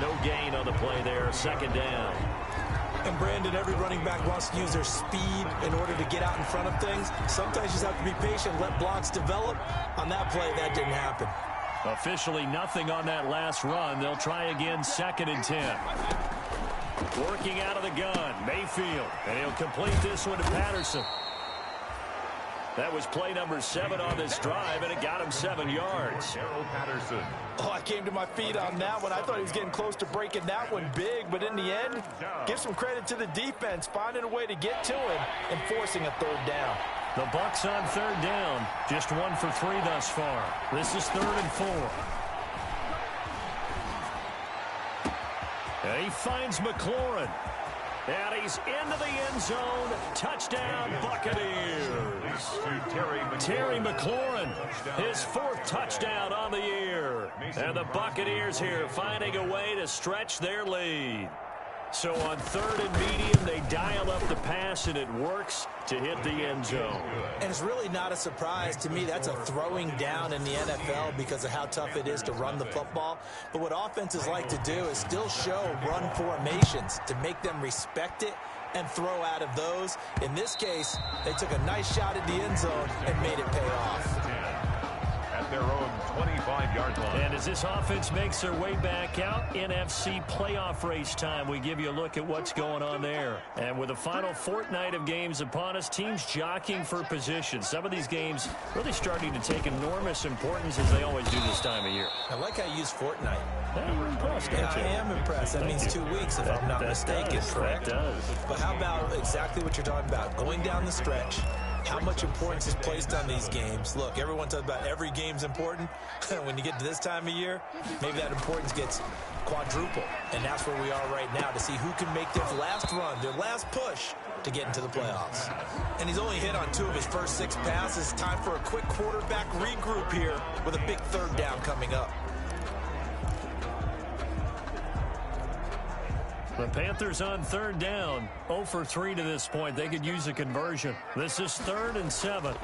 No gain on the play there. Second down. And Brandon, every running back wants to use their speed in order to get out in front of things. Sometimes you just have to be patient, let blocks develop. On that play, that didn't happen. Officially nothing on that last run. They'll try again, 2nd and 10. Working out of the gun, Mayfield. And he'll complete this one to Patterson. That was play number 7 on this drive, and it got him 7 yards. Oh, I came to my feet on that one. I thought he was getting close to breaking that one big, but in the end, give some credit to the defense, finding a way to get to him and forcing a 3rd down. The Bucs on 3rd down, just 1 for 3 thus far. This is 3rd and 4. And he finds McLaurin. And he's into the end zone. Touchdown, Buccaneers. Terry McLaurin, his 4th touchdown on the year. And the Buccaneers here finding a way to stretch their lead. So on 3rd and medium, they dial up the pass, and it works to hit the end zone. And it's really not a surprise to me. That's a throwing down in the NFL because of how tough it is to run the football. But what offenses like to do is still show run formations to make them respect it and throw out of those. In this case, they took a nice shot at the end zone and made it pay off. At their own 25-yard line. And as this offense makes their way back out, NFC playoff race time, we give you a look at what's going on there. And with the final fortnight of games upon us, teams jockeying for position. Some of these games really starting to take enormous importance, as they always do this time of year. I like how you use fortnight. Yeah, you're impressed, Yeah, I am impressed. That means 2 weeks, if I'm not mistaken, correct? That does. But how about exactly what you're talking about? Going down the stretch, how much importance is placed on these games. Look, everyone talks about every game's important. When you get to this time of year, maybe that importance gets quadruple. And that's where we are right now, to see who can make their last run, their last push to get into the playoffs. And he's only hit on 2 of his first 6 passes. Time for a quick quarterback regroup here with a big 3rd down coming up. The Panthers on 3rd down, 0 for 3 to this point. They could use a conversion. This is 3rd and 7.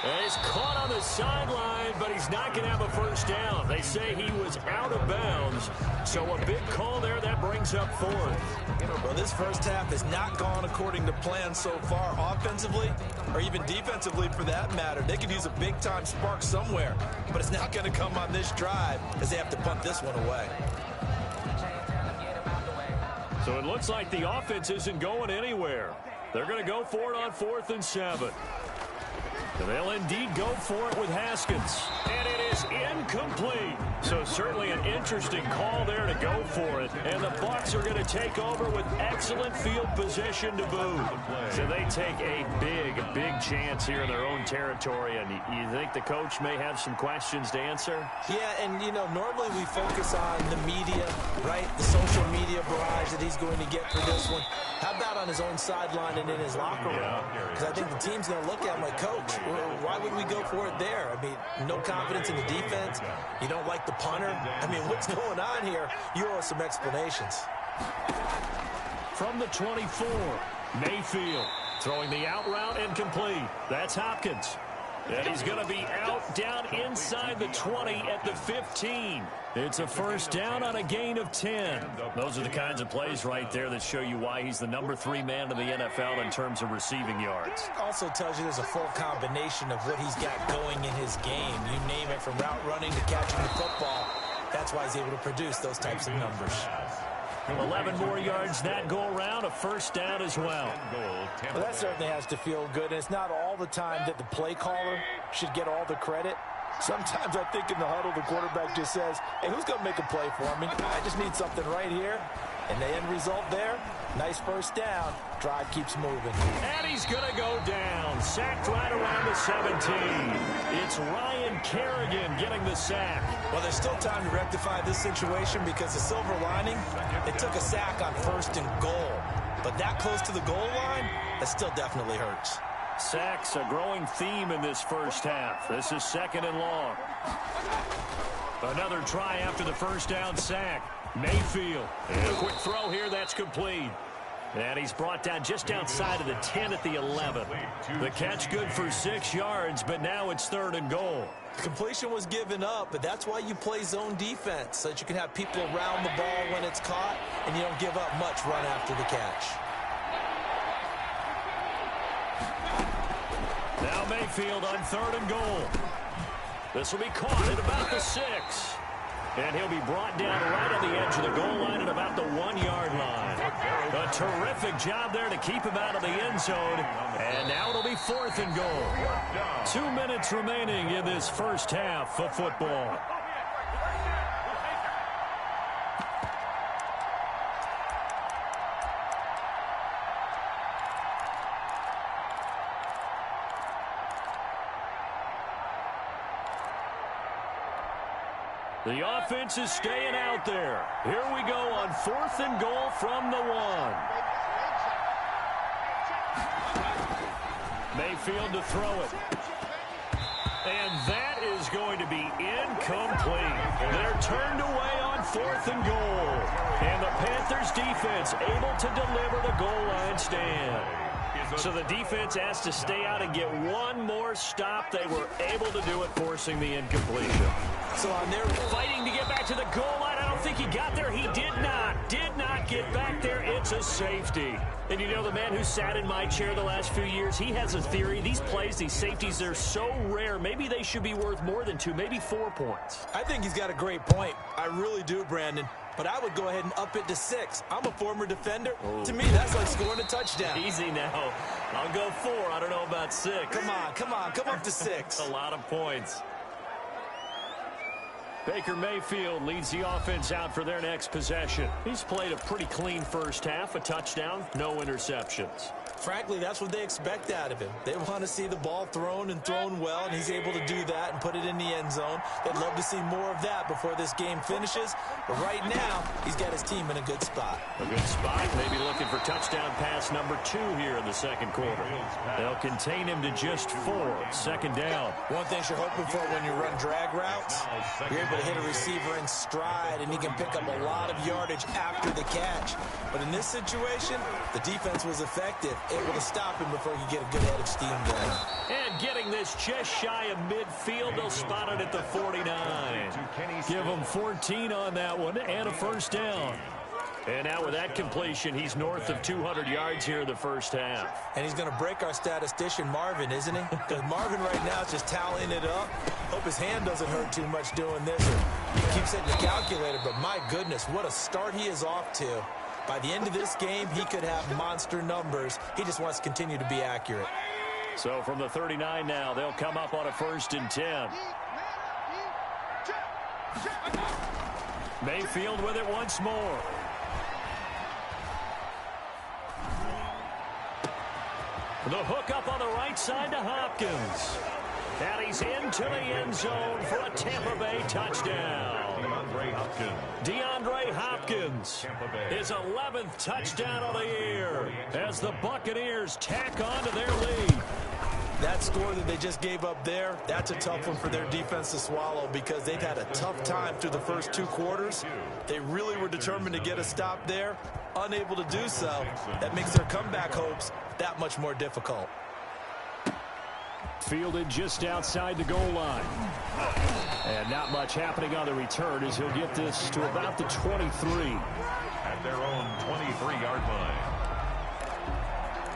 And he's caught on the sideline, but he's not going to have a first down. They say he was out of bounds. So a big call there that brings up 4th. Well, this first half has not gone according to plan so far offensively, or even defensively for that matter. They could use a big-time spark somewhere, but it's not going to come on this drive as they have to punt this one away. So it looks like the offense isn't going anywhere. They're going to go for it on 4th and 7. And they'll indeed go for it with Haskins. And it is incomplete. So certainly an interesting call there to go for it. And the Bucs are going to take over with excellent field position to boot. So they take a big chance here in their own territory. And you think the coach may have some questions to answer? Yeah, and, you know, normally we focus on the media, right? The social media barrage that he's going to get for this one. How about on his own sideline and in his locker room? Because I think the team's going to look at him like, Coach, why would we go for it there? I mean, no confidence in the defense. You don't like the punter. I mean, what's going on here? You owe us some explanations. From the 24, Mayfield throwing the out route and complete. That's Hopkins. And he's going to be out down inside the 20 at the 15. It's a first down on a gain of 10. Those are the kinds of plays right there that show you why he's the number 3 man in the NFL in terms of receiving yards. Also tells you there's a full combination of what he's got going in his game. You name it, from route running to catching the football. That's why he's able to produce those types of numbers. 11 more yards that go around, a first down as well. Well, that certainly has to feel good. And it's not all the time that the play caller should get all the credit. Sometimes I think in the huddle, the quarterback just says, hey, who's going to make a play for me? I just need something right here. And the end result there, nice first down. Drive keeps moving. And he's going to go down. Sacked right around the 17. It's Ryan Kerrigan getting the sack. Well, there's still time to rectify this situation because the silver lining, they took a sack on 1st and goal. But that close to the goal line, that still definitely hurts. Sacks, a growing theme in this first half. This is 2nd and long. Another try after the first down sack. Mayfield. And a quick throw here, that's complete. And he's brought down just outside of the 10 at the 11. The catch good for 6 yards, but now it's 3rd and goal. The completion was given up, but that's why you play zone defense, so that you can have people around the ball when it's caught, and you don't give up much run after the catch. Now Mayfield on 3rd and goal. This will be caught at about the 6. And he'll be brought down right on the edge of the goal line at about the 1-yard line. A terrific job there to keep him out of the end zone. And now it'll be 4th and goal. 2 minutes remaining in this first half of football. The offense is staying out there. Here we go on 4th and goal from the 1. Mayfield to throw it. And that is going to be incomplete. They're turned away on 4th and goal. And the Panthers defense able to deliver the goal line stand. So the defense has to stay out and get one more stop. They were able to do it, forcing the incompletion. So on their fighting to get back to the goal line. I don't think he got there. He did not get back there. It's a safety. And you know, the man who sat in my chair the last few years, he has a theory. These plays, these safeties, they're so rare. Maybe they should be worth more than 2, maybe 4 points. I think he's got a great point. I really do, Brandon. But I would go ahead and up it to 6. I'm a former defender. Oh. To me, that's like scoring a touchdown. Easy now. I'll go 4. I don't know about 6. Come up to 6. A lot of points. Baker Mayfield leads the offense out for their next possession. He's played a pretty clean first half, a touchdown, no interceptions. Frankly, that's what they expect out of him. They want to see the ball thrown and thrown well, and he's able to do that and put it in the end zone. They'd love to see more of that before this game finishes. But right now, he's got his team in a good spot. A good spot, maybe looking for touchdown pass number 2 here in the second quarter. They'll contain him to just 4, 2nd down. One thing you're hoping for when you run drag routes, you're able to hit a receiver in stride, and he can pick up a lot of yardage after the catch. But in this situation, the defense was effective, able to stop him before he get a good head of steam going. And getting this just shy of midfield, they'll spot it at the 49. Give him 14 on that one and a first down. And now with that completion, he's north of 200 yards here in the first half. And he's going to break our statistician Marvin, isn't he? Because Marvin right now is just tallying it up. Hope his hand doesn't hurt too much doing this. He keeps hitting the calculator, but my goodness, what a start he is off to. By the end of this game, he could have monster numbers. He just wants to continue to be accurate. So from the 39 now, they'll come up on a 1st and 10. Mayfield with it once more. The hook up on the right side to Hopkins. And he's into the end zone for a Tampa Bay touchdown. DeAndre Hopkins, his 11th touchdown of the year as the Buccaneers tack on to their lead. That score that they just gave up there, that's a tough one for their defense to swallow because they've had a tough time through the first 2 quarters. They really were determined to get a stop there, unable to do so. That makes their comeback hopes that much more difficult. Fielded just outside the goal line. And not much happening on the return as he'll get this to about the 23. At their own 23-yard line.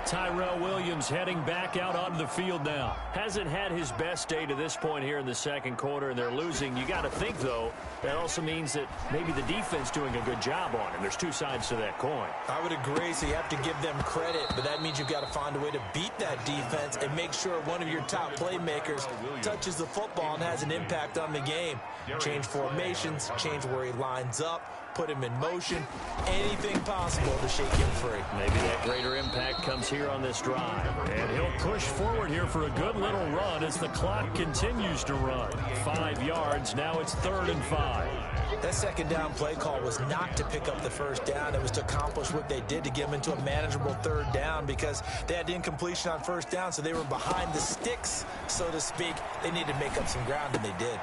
Tyrell Williams heading back out onto the field now. Hasn't had his best day to this point here in the second quarter, and they're losing. You got to think, though, that also means that maybe the defense doing a good job on him. There's 2 sides to that coin. I would agree, so you have to give them credit, but that means you've got to find a way to beat that defense and make sure one of your top playmakers touches the football and has an impact on the game. Change formations, change where he lines up, put him in motion, anything possible to shake him free. Maybe that greater impact comes here on this drive. And he'll push forward here for a good little run as the clock continues to run. 5 yards, now it's 3rd and 5. That second down play call was not to pick up the first down. It was to accomplish what they did to get them into a manageable 3rd down because they had incompletion on first down, so they were behind the sticks, so to speak. They needed to make up some ground, and they did.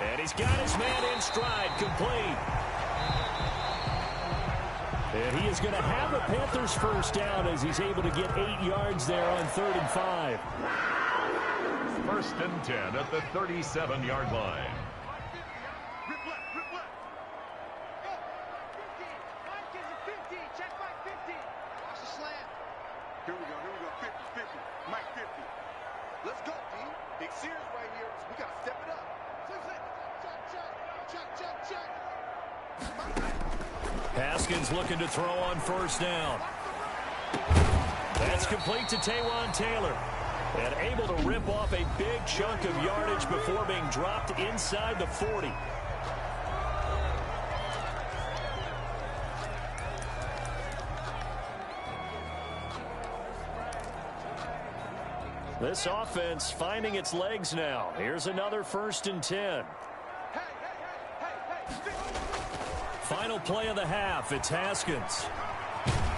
And he's got his man in stride, complete. And he is going to have the Panthers first down as he's able to get 8 yards there on 3rd and 5. 1st and 10 at the 37-yard line. Here we go, 50-50, Mike 50. Let's go, D. Big Sears right here. We got to step it up. Check. Haskins looking to throw on 1st down. That's complete to Taywan Taylor. And able to rip off a big chunk of yardage before being dropped inside the 40. This offense finding its legs now. Here's another 1st and 10. Final play of the half. It's Haskins.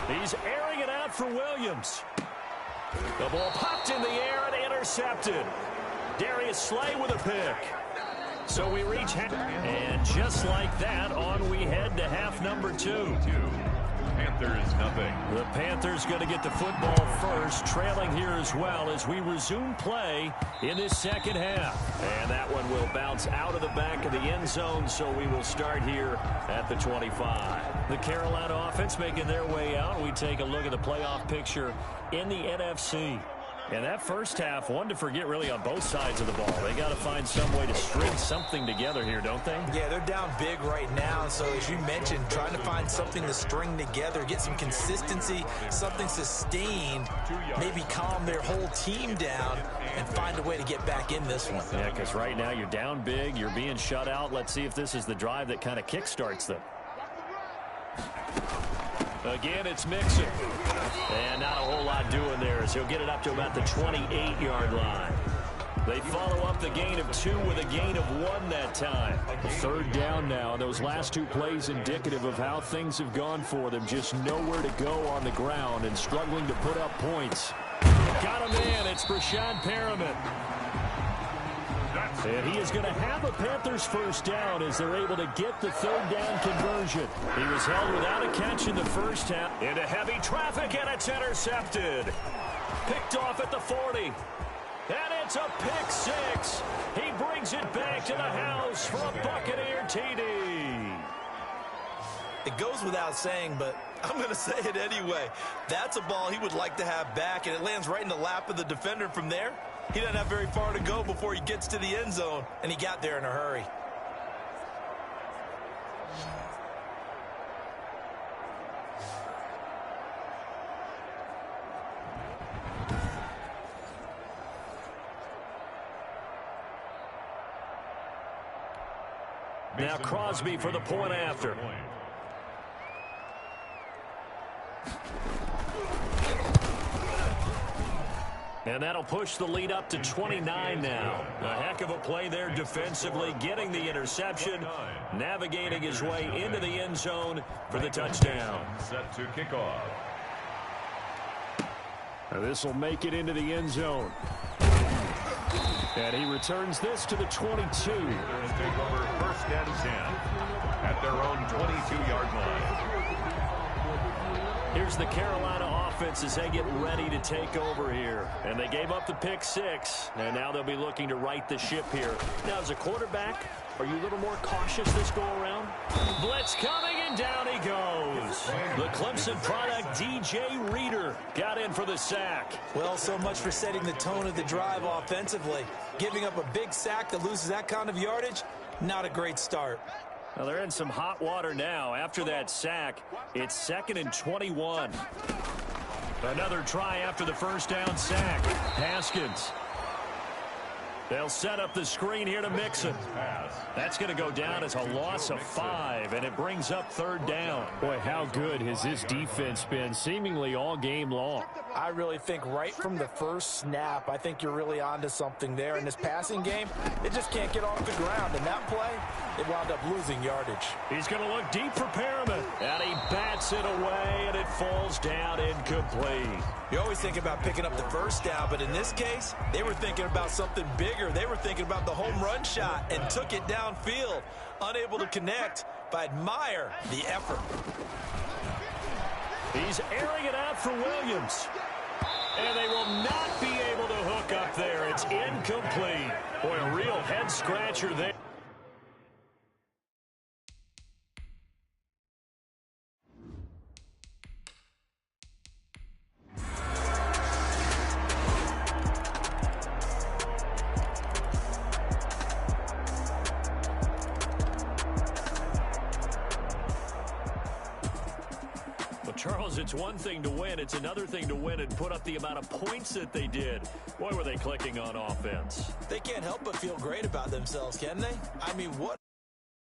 He's airing it out for Williams. The ball popped in the air and intercepted. Darius Slay with a pick. So we reach half. And just like that, on we head to half number 2. Panthers nothing. The Panthers going to get the football first, trailing here as well as we resume play in this 2nd half. And that one will bounce out of the back of the end zone, so we will start here at the 25. The Carolina offense making their way out. We take a look at the playoff picture in the NFC. And that first half, one to forget really on both sides of the ball. They got to find some way to string something together here, don't they? Yeah, they're down big right now. So as you mentioned, trying to find something to string together, get some consistency, something sustained, maybe calm their whole team down and find a way to get back in this one. Yeah, because right now you're down big, you're being shut out. Let's see if this is the drive that kind of kickstarts them. Again, it's Mixon. And not a whole lot doing there as he'll get it up to about the 28-yard line. They follow up the gain of 2 with a gain of 1 that time. 3rd down now. Those last 2 plays indicative of how things have gone for them. Just nowhere to go on the ground and struggling to put up points. Got him in. It's Brashad Perriman. And he is going to have a Panthers first down as they're able to get the 3rd down conversion. He was held without a catch in the first half. Into heavy traffic, and it's intercepted. Picked off at the 40. And it's a pick 6. He brings it back to the house for a Buccaneer TD. It goes without saying, but I'm going to say it anyway. That's a ball he would like to have back, and it lands right in the lap of the defender from there. He doesn't have very far to go before he gets to the end zone, and he got there in a hurry. Now Crosby for the point after. And that'll push the lead up to 29 now. A heck of a play there defensively, getting the interception, navigating his way into the end zone for the touchdown. Set to kick off. This will make it into the end zone. And he returns this to the 22. Take over 1st and 10 at their own 22-yard line. Here's the Carolina offense as they get ready to take over here. And they gave up the pick 6, and now they'll be looking to right the ship here. Now, as a quarterback, are you a little more cautious this go-around? Blitz coming, and down he goes. The Clemson product, DJ Reader, got in for the sack. Well, so much for setting the tone of the drive offensively. Giving up a big sack that loses that kind of yardage, not a great start. Well, they're in some hot water now. After that sack, it's 2nd and 21. Another try after the first down sack. Haskins. They'll set up the screen here to Mixon. That's going to go down as a loss of 5, and it brings up 3rd down. Boy, how good has this defense been seemingly all game long? I really think right from the first snap, I think you're really onto something there. In this passing game, it just can't get off the ground. And that play, it wound up losing yardage. He's going to look deep for Perriman, and he bats it away, and it falls down incomplete. You always think about picking up the first down, but in this case, they were thinking about something bigger. They were thinking about the home run shot and took it downfield. Unable to connect, but I admire the effort. He's airing it out for Williams. And they will not be able to hook up there. It's incomplete. Boy, a real head-scratcher there. Charles, it's one thing to win. It's another thing to win and put up the amount of points that they did. Boy, were they clicking on offense. They can't help but feel great about themselves, can they? I mean, what?